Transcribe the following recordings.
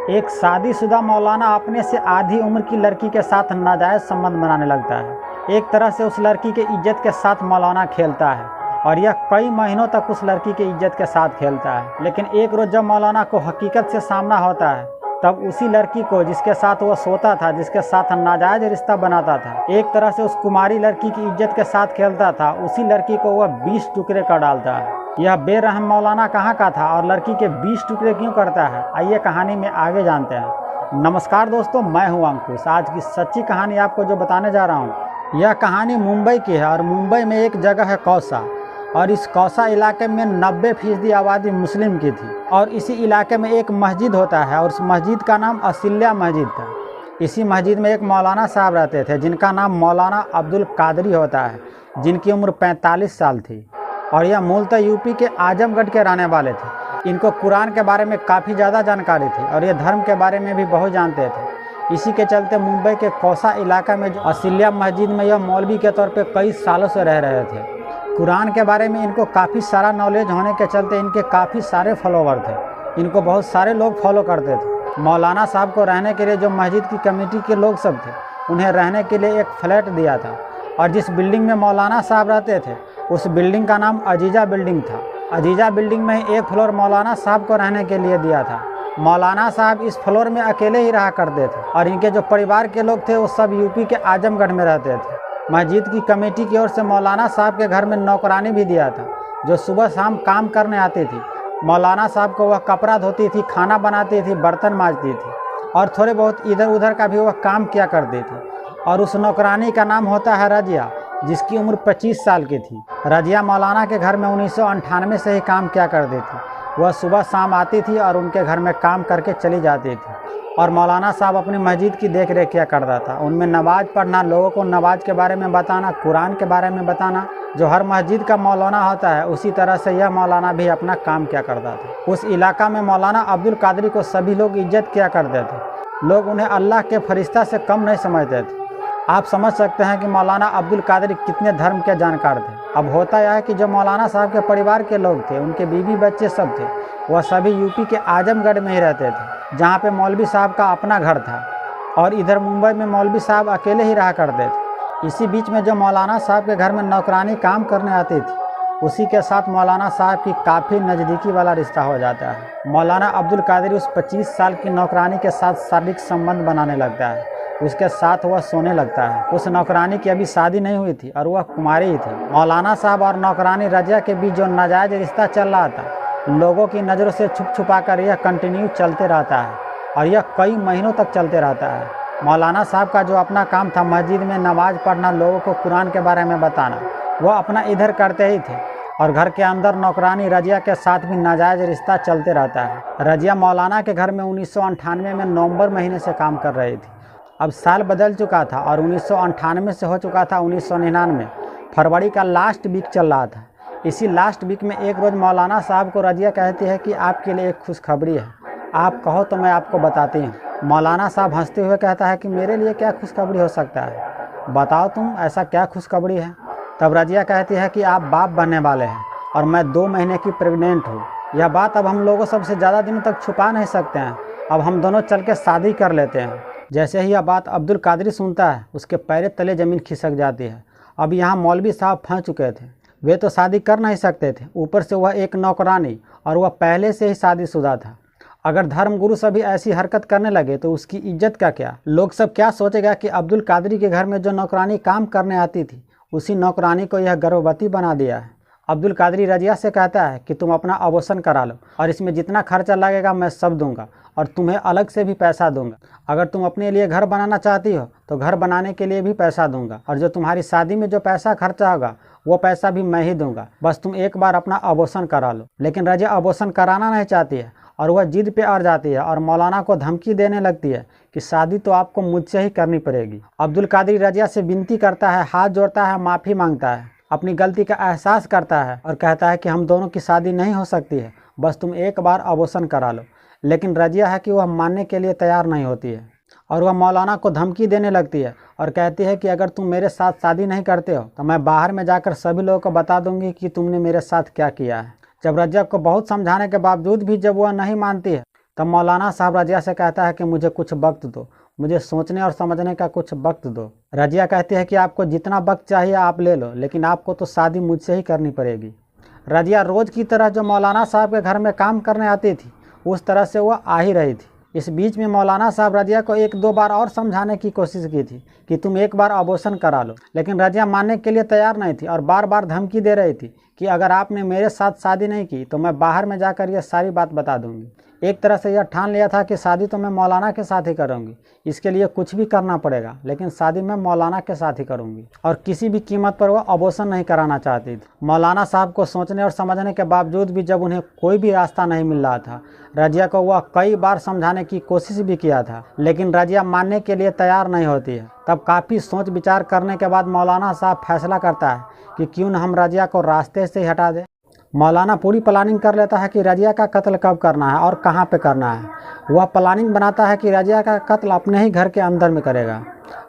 एक शादीशुदा मौलाना अपने से आधी उम्र की लड़की के साथ नाजायज़ संबंध बनाने लगता है। एक तरह से उस लड़की के इज्जत के साथ मौलाना खेलता है और यह कई महीनों तक उस लड़की की इज्जत के साथ खेलता है। लेकिन एक रोज़ जब मौलाना को हकीकत से सामना होता है, तब उसी लड़की को जिसके साथ वह सोता था, जिसके साथ नाजायज़ रिश्ता बनाता था, एक तरह से उस कुमारी लड़की की इज्जत के साथ खेलता था, उसी लड़की को वह 20 टुकड़े कर डालता है। यह बेरहम मौलाना कहाँ का था और लड़की के 20 टुकड़े क्यों करता है, आइए कहानी में आगे जानते हैं। नमस्कार दोस्तों, मैं हूं अंकुश। आज की सच्ची कहानी आपको जो बताने जा रहा हूं, यह कहानी मुंबई की है और मुंबई में एक जगह है कौसा, और इस कौसा इलाके में 90% आबादी मुस्लिम की थी। और इसी इलाके में एक मस्जिद होता है और उस मस्जिद का नाम असिल्या मस्जिद था। इसी मस्जिद में एक मौलाना साहब रहते थे जिनका नाम मौलाना अब्दुल कादरी होता है, जिनकी उम्र 45 साल थी और यह मूलतः यूपी के आजमगढ़ के रहने वाले थे। इनको कुरान के बारे में काफ़ी ज़्यादा जानकारी थी और ये धर्म के बारे में भी बहुत जानते थे। इसी के चलते मुंबई के कौसा इलाका में जो असिल्या मस्जिद में यह मौलवी के तौर पे कई सालों से रह रहे थे। कुरान के बारे में इनको काफ़ी सारा नॉलेज होने के चलते इनके काफ़ी सारे फॉलोवर थे। इनको बहुत सारे लोग फॉलो करते थे। मौलाना साहब को रहने के लिए जो मस्जिद की कमेटी के लोग सब थे, उन्हें रहने के लिए एक फ्लैट दिया था और जिस बिल्डिंग में मौलाना साहब रहते थे उस बिल्डिंग का नाम अजीजा बिल्डिंग था। अजीजा बिल्डिंग में एक फ्लोर मौलाना साहब को रहने के लिए दिया था। मौलाना साहब इस फ्लोर में अकेले ही रहा करते थे और इनके जो परिवार के लोग थे वो सब यूपी के आजमगढ़ में रहते थे। मस्जिद की कमेटी की ओर से मौलाना साहब के घर में नौकरानी भी दिया था जो सुबह शाम काम करने आती थी। मौलाना साहब को वह कपड़ा धोती थी, खाना बनाती थी, बर्तन मांजती थी और थोड़े बहुत इधर उधर का भी वह काम किया करती थी। और उस नौकरानी का नाम होता है रजिया, जिसकी उम्र 25 साल की थी। रजिया मौलाना के घर में 1998 से ही काम किया करती थी। वह सुबह शाम आती थी और उनके घर में काम करके चली जाती थी और मौलाना साहब अपनी मस्जिद की देख रेख किया करता था। उनमें नमाज पढ़ना, लोगों को नमाज के बारे में बताना, कुरान के बारे में बताना। जो हर मस्जिद का मौलाना होता है, उसी तरह से यह मौलाना भी अपना काम किया करता था। उस इलाका में मौलाना अब्दुल कादरी को सभी लोग इज्जत किया करते थे। लोग उन्हें अल्लाह के फरिश्ता से कम नहीं समझते थे। आप समझ सकते हैं कि मौलाना अब्दुल कादरी कितने धर्म के जानकार थे। अब होता यह है कि जो मौलाना साहब के परिवार के लोग थे, उनके बीवी बच्चे सब थे, वह सभी यूपी के आजमगढ़ में ही रहते थे, जहाँ पे मौलवी साहब का अपना घर था। और इधर मुंबई में मौलवी साहब अकेले ही रहा करते थे। इसी बीच में जो मौलाना साहब के घर में नौकरानी काम करने आती थी, उसी के साथ मौलाना साहब की काफ़ी नज़दीकी वाला रिश्ता हो जाता है। मौलाना अब्दुल कादरी उस 25 साल की नौकरानी के साथ शारीरिक संबंध बनाने लगता है। उसके साथ वह सोने लगता है। उस नौकरानी की अभी शादी नहीं हुई थी और वह कुमारी ही थी। मौलाना साहब और नौकरानी रजिया के बीच जो नाजायज़ रिश्ता चल रहा था, लोगों की नज़रों से छुप छुपा कर यह कंटिन्यू चलते रहता है और यह कई महीनों तक चलते रहता है। मौलाना साहब का जो अपना काम था मस्जिद में नमाज पढ़ना, लोगों को कुरान के बारे में बताना, वह अपना इधर करते ही थे और घर के अंदर नौकरानी रजिया के साथ भी नाजायज़ रिश्ता चलते रहता है। रजिया मौलाना के घर में 1998 में नवंबर महीने से काम कर रही थी। अब साल बदल चुका था और 1998 से हो चुका था 1999। फरवरी का लास्ट वीक चल रहा था। इसी लास्ट वीक में एक रोज़ मौलाना साहब को रजिया कहती है कि आपके लिए एक खुशखबरी है, आप कहो तो मैं आपको बताती हूँ। मौलाना साहब हंसते हुए कहता है कि मेरे लिए क्या खुशखबरी हो सकता है, बताओ तुम, ऐसा क्या खुशखबरी है। तब रजिया कहती है कि आप बाप बनने वाले हैं और मैं 2 महीने की प्रेग्नेंट हूँ। यह बात अब हम लोगों सबसे ज़्यादा दिनों तक छुपा नहीं सकते हैं। अब हम दोनों चल के शादी कर लेते हैं। जैसे ही यह बात अब्दुल कादरी सुनता है, उसके पैर तले ज़मीन खिसक जाती है। अब यहाँ मौलवी साहब फंस चुके थे। वे तो शादी कर नहीं सकते थे, ऊपर से वह एक नौकरानी, और वह पहले से ही शादीशुदा था। अगर धर्मगुरु सभी ऐसी हरकत करने लगे तो उसकी इज्जत का क्या। लोग सब क्या सोचेगा कि अब्दुल कादरी के घर में जो नौकरानी काम करने आती थी, उसी नौकरानी को यह गर्भवती बना दिया है। अब्दुल कादरी रजिया से कहता है कि तुम अपना अबॉर्शन करा लो और इसमें जितना खर्चा लगेगा मैं सब दूंगा और तुम्हें अलग से भी पैसा दूंगा। अगर तुम अपने लिए घर बनाना चाहती हो तो घर बनाने के लिए भी पैसा दूंगा और जो तुम्हारी शादी में जो पैसा खर्चा होगा वो पैसा भी मैं ही दूंगा। बस तुम एक बार अपना अबॉर्शन करा लो। लेकिन रजिया अबॉर्शन कराना नहीं चाहती है और वह जिद पे अड़ जाती है और मौलाना को धमकी देने लगती है कि शादी तो आपको मुझसे ही करनी पड़ेगी। अब्दुल कादरी रजिया से विनती करता है, हाथ जोड़ता है, माफ़ी मांगता है, अपनी गलती का एहसास करता है और कहता है कि हम दोनों की शादी नहीं हो सकती है, बस तुम एक बार अबॉर्शन करा लो। लेकिन रजिया है कि वह मानने के लिए तैयार नहीं होती है और वह मौलाना को धमकी देने लगती है और कहती है कि अगर तुम मेरे साथ शादी नहीं करते हो तो मैं बाहर में जाकर सभी लोगों को बता दूंगी कि तुमने मेरे साथ क्या किया है। जब रजिया को बहुत समझाने के बावजूद भी जब वह नहीं मानती है तब मौलाना साहब रजिया से कहता है कि मुझे कुछ वक्त दो, मुझे सोचने और समझने का कुछ वक्त दो। रजिया कहती है कि आपको जितना वक्त चाहिए आप ले लो, लेकिन आपको तो शादी मुझसे ही करनी पड़ेगी। रजिया रोज़ की तरह जो मौलाना साहब के घर में काम करने आती थी उस तरह से वह आ ही रही थी। इस बीच में मौलाना साहब रजिया को 1-2 बार और समझाने की कोशिश की थी कि तुम एक बार अबॉर्शन करा लो, लेकिन रजिया मानने के लिए तैयार नहीं थी और बार बार धमकी दे रही थी कि अगर आपने मेरे साथ शादी नहीं की तो मैं बाहर में जाकर यह सारी बात बता दूंगी। एक तरह से यह ठान लिया था कि शादी तो मैं मौलाना के साथ ही करूंगी, इसके लिए कुछ भी करना पड़ेगा, लेकिन शादी मैं मौलाना के साथ ही करूंगी। और किसी भी कीमत पर वह अबॉर्शन नहीं कराना चाहती थी। मौलाना साहब को सोचने और समझने के बावजूद भी जब उन्हें कोई भी रास्ता नहीं मिल रहा था, रजिया को वह कई बार समझाने की कोशिश भी किया था, लेकिन रजिया मानने के लिए तैयार नहीं होती है। तब काफ़ी सोच विचार करने के बाद मौलाना साहब फैसला करता है कि क्यों न हम रजिया को रास्ते से ही हटा दें। मौलाना पूरी प्लानिंग कर लेता है कि रजिया का कत्ल कब करना है और कहाँ पे करना है। वह प्लानिंग बनाता है कि रजिया का कत्ल अपने ही घर के अंदर में करेगा।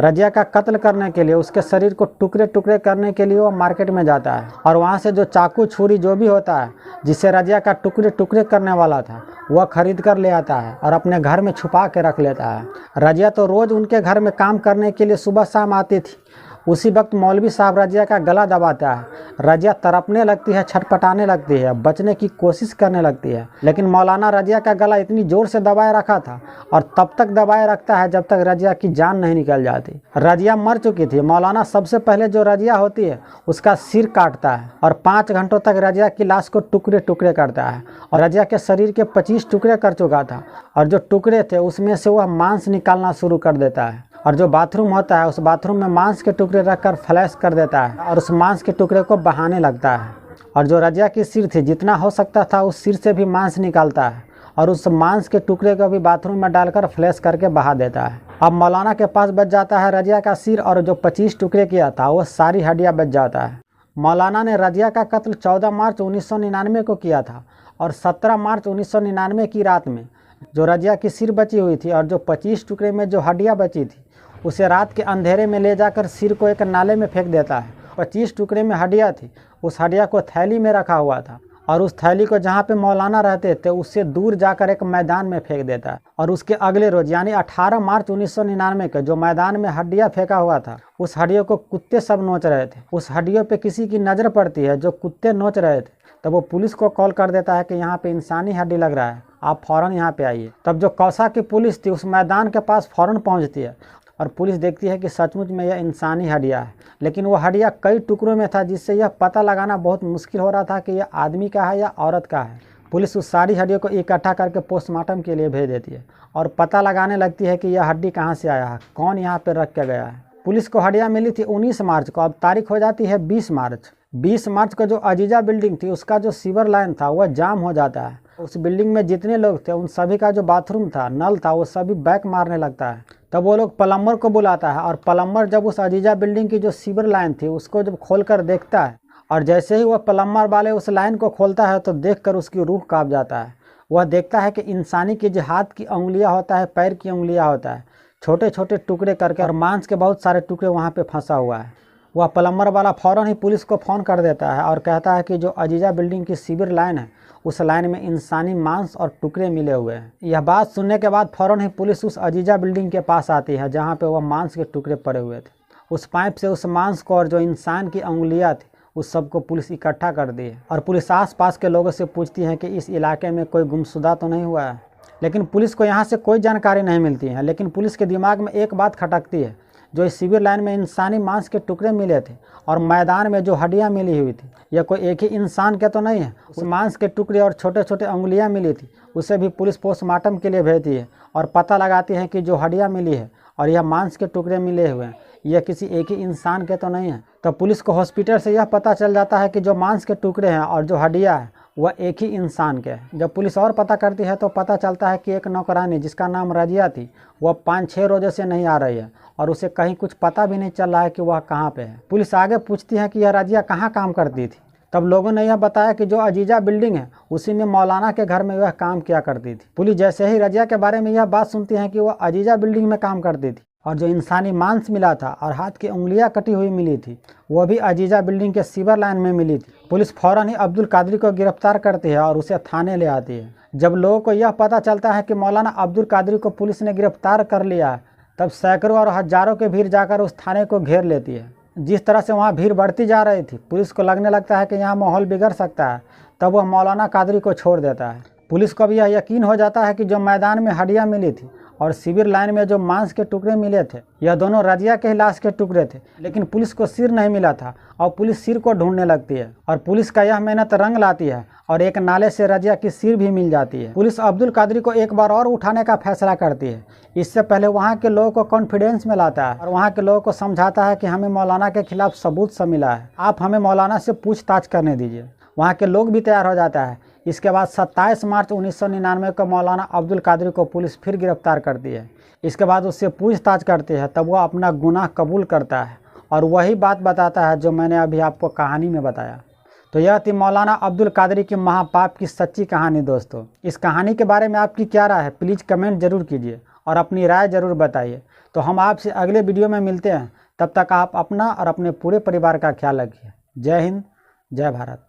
रजिया का कत्ल करने के लिए, उसके शरीर को टुकड़े टुकड़े करने के लिए वह मार्केट में जाता है और वहाँ से जो चाकू छुरी जो भी होता है जिससे रजिया का टुकड़े टुकड़े करने वाला था वह खरीद कर ले आता है और अपने घर में छुपा के रख लेता है। रजिया तो रोज़ उनके घर में काम करने के लिए सुबह शाम आती थी। उसी वक्त मौलवी साहब रजिया का गला दबाता है। रजिया तड़पने लगती है, छटपटाने लगती है, बचने की कोशिश करने लगती है, लेकिन मौलाना रजिया का गला इतनी ज़ोर से दबाए रखा था और तब तक दबाए रखता है जब तक रजिया की जान नहीं निकल जाती। रजिया मर चुकी थी। मौलाना सबसे पहले जो रजिया होती है उसका सिर काटता है और 5 घंटों तक रजिया की लाश को टुकड़े टुकड़े करता है। और रजिया के शरीर के 25 टुकड़े कर चुका था और जो टुकड़े थे उसमें से वह मांस निकालना शुरू कर देता है और जो बाथरूम होता है उस बाथरूम में मांस के टुकड़े रखकर फ्लैश कर देता है और उस मांस के टुकड़े को बहाने लगता है। और जो रजिया की सिर थी, जितना हो सकता था उस सिर से भी मांस निकालता है और उस मांस के टुकड़े को भी बाथरूम में डालकर फ्लैश करके बहा देता है। अब मौलाना के पास बच जाता है रजिया का सिर और जो 25 टुकड़े किया था वो सारी हड्डियाँ बच जाता है। मौलाना ने रजिया का कत्ल 14 मार्च 1999 को किया था और 17 मार्च 1999 की रात में जो रजिया की सिर बची हुई थी और जो 25 टुकड़े में जो हड्डियाँ बची थी उसे रात के अंधेरे में ले जाकर सिर को एक नाले में फेंक देता है। 25 टुकड़े में हड्डियाँ थी, उस हड्डिया को थैली में रखा हुआ था और उस थैली को जहाँ पे मौलाना रहते थे उससे दूर जाकर एक मैदान में फेंक देता है। और उसके अगले रोज यानी 18 मार्च 1999 के जो मैदान में हड्डियाँ फेंका हुआ था उस हड्डियों को कुत्ते सब नोच रहे थे। उस हड्डियों पे किसी की नज़र पड़ती है जो कुत्ते नोच रहे थे, तब वो पुलिस को कॉल कर देता है कि यहाँ पे इंसानी हड्डी लग रहा है, आप फ़ौरन यहाँ पे आइए। तब जो कौसा की पुलिस थी उस मैदान के पास फ़ौरन पहुँचती है और पुलिस देखती है कि सचमुच में यह इंसानी हड्डिया है, लेकिन वो हड्डिया कई टुकड़ों में था जिससे यह पता लगाना बहुत मुश्किल हो रहा था कि यह आदमी का है या औरत का है। पुलिस उस सारी हड्डियों को इकट्ठा करके पोस्टमार्टम के लिए भेज देती है और पता लगाने लगती है कि यह हड्डी कहाँ से आया है, कौन यहाँ पर रख के गया है। पुलिस को हड्डियाँ मिली थी 19 मार्च को, अब तारीख हो जाती है 20 मार्च। 20 मार्च को जो अजीजा बिल्डिंग थी उसका जो सीवर लाइन था वह जाम हो जाता है। उस बिल्डिंग में जितने लोग थे उन सभी का जो बाथरूम था, नल था, वो सभी बैक मारने लगता है। तब वो लोग प्लम्बर को बुलाता है और प्लम्बर जब उस अजीजा बिल्डिंग की जो सीवर लाइन थी उसको जब खोलकर देखता है और जैसे ही वह प्लम्बर वाले उस लाइन को खोलता है तो देखकर उसकी रूह कांप जाता है। वह देखता है कि इंसानी की जो हाथ की उंगलियां होता है, पैर की उंगलियां होता है, छोटे छोटे टुकड़े करके और मांस के बहुत सारे टुकड़े वहाँ पे फंसा हुआ है। वह प्लम्बर वाला फ़ौरन ही पुलिस को फ़ोन कर देता है और कहता है कि जो अजीजा बिल्डिंग की सीवर लाइन है उस लाइन में इंसानी मांस और टुकड़े मिले हुए हैं। यह बात सुनने के बाद फ़ौरन ही पुलिस उस अजीजा बिल्डिंग के पास आती है जहाँ पे वह मांस के टुकड़े पड़े हुए थे। उस पाइप से उस मांस को और जो इंसान की उंगलियाँ थी उस सबको पुलिस इकट्ठा कर दी है और पुलिस आस पास के लोगों से पूछती है कि इस इलाके में कोई गुमशुदा तो नहीं हुआ है, लेकिन पुलिस को यहाँ से कोई जानकारी नहीं मिलती है। लेकिन पुलिस के दिमाग में एक बात खटकती है, जो इस सीवर लाइन में इंसानी मांस के टुकड़े मिले थे और मैदान में जो हड्डियाँ मिली हुई थी यह कोई एक ही इंसान के तो नहीं है। उस मांस के टुकड़े और छोटे छोटे उंगलियाँ मिली थी उसे भी पुलिस पोस्टमार्टम के लिए भेजती है और पता लगाती है कि जो हड्डियाँ मिली है और यह मांस के टुकड़े मिले हुए हैं यह किसी एक ही इंसान के तो नहीं है। तब पुलिस को हॉस्पिटल से यह पता चल जाता है कि जो मांस के टुकड़े हैं और जो हड्डियाँ हैं वह एक ही इंसान के हैं। जब पुलिस और पता करती है तो पता चलता है कि एक नौकरानी जिसका नाम रजिया थी वह 5-6 रोज़ों से नहीं आ रही है और उसे कहीं कुछ पता भी नहीं चल रहा है कि वह कहाँ पे है। पुलिस आगे पूछती है कि यह रजिया कहाँ काम करती थी। तब लोगों ने यह बताया कि जो अजीजा बिल्डिंग है उसी में मौलाना के घर में वह काम किया करती थी। पुलिस जैसे ही रजिया के बारे में यह बात सुनती है कि वह अजीजा बिल्डिंग में काम करती थी और जो इंसानी मांस मिला था और हाथ की उंगलियां कटी हुई मिली थी वह भी अजीजा बिल्डिंग के सीवर लाइन में मिली थी। पुलिस फ़ौरन ही अब्दुल कादरी को गिरफ्तार करती है और उसे थाने ले आती है। जब लोगों को यह पता चलता है कि मौलाना अब्दुल कादरी को पुलिस ने गिरफ्तार कर लिया, तब सैकड़ों और हजारों की भीड़ जाकर उस थाने को घेर लेती है। जिस तरह से वहाँ भीड़ बढ़ती जा रही थी, पुलिस को लगने लगता है कि यहाँ माहौल बिगड़ सकता है। तब वह मौलाना कादरी को छोड़ देता है। पुलिस को भी यह यकीन हो जाता है कि जो मैदान में हड्डियाँ मिली थी और शिविर लाइन में जो मांस के टुकड़े मिले थे, यह दोनों रजिया के ही लाश के टुकड़े थे। लेकिन पुलिस को सिर नहीं मिला था और पुलिस सिर को ढूंढने लगती है और पुलिस का यह मेहनत रंग लाती है और एक नाले से रजिया की सिर भी मिल जाती है। पुलिस अब्दुल कादरी को एक बार और उठाने का फैसला करती है। इससे पहले वहाँ के लोगों को कॉन्फिडेंस में लाता है और वहाँ के लोगों को समझाता है कि हमें मौलाना के खिलाफ सबूत सब मिला है, आप हमें मौलाना से पूछताछ करने दीजिए। वहाँ के लोग भी तैयार हो जाता है। इसके बाद 27 मार्च 1999 को मौलाना अब्दुल कादरी को पुलिस फिर गिरफ्तार करती है। इसके बाद उससे पूछताछ करती है, तब वह अपना गुनाह कबूल करता है और वही बात बताता है जो मैंने अभी आपको कहानी में बताया। तो यह थी मौलाना अब्दुल कादरी की महापाप की सच्ची कहानी। दोस्तों, इस कहानी के बारे में आपकी क्या राय है, प्लीज़ कमेंट जरूर कीजिए और अपनी राय ज़रूर बताइए। तो हम आपसे अगले वीडियो में मिलते हैं। तब तक आप अपना और अपने पूरे परिवार का ख्याल रखिए। जय हिंद, जय भारत।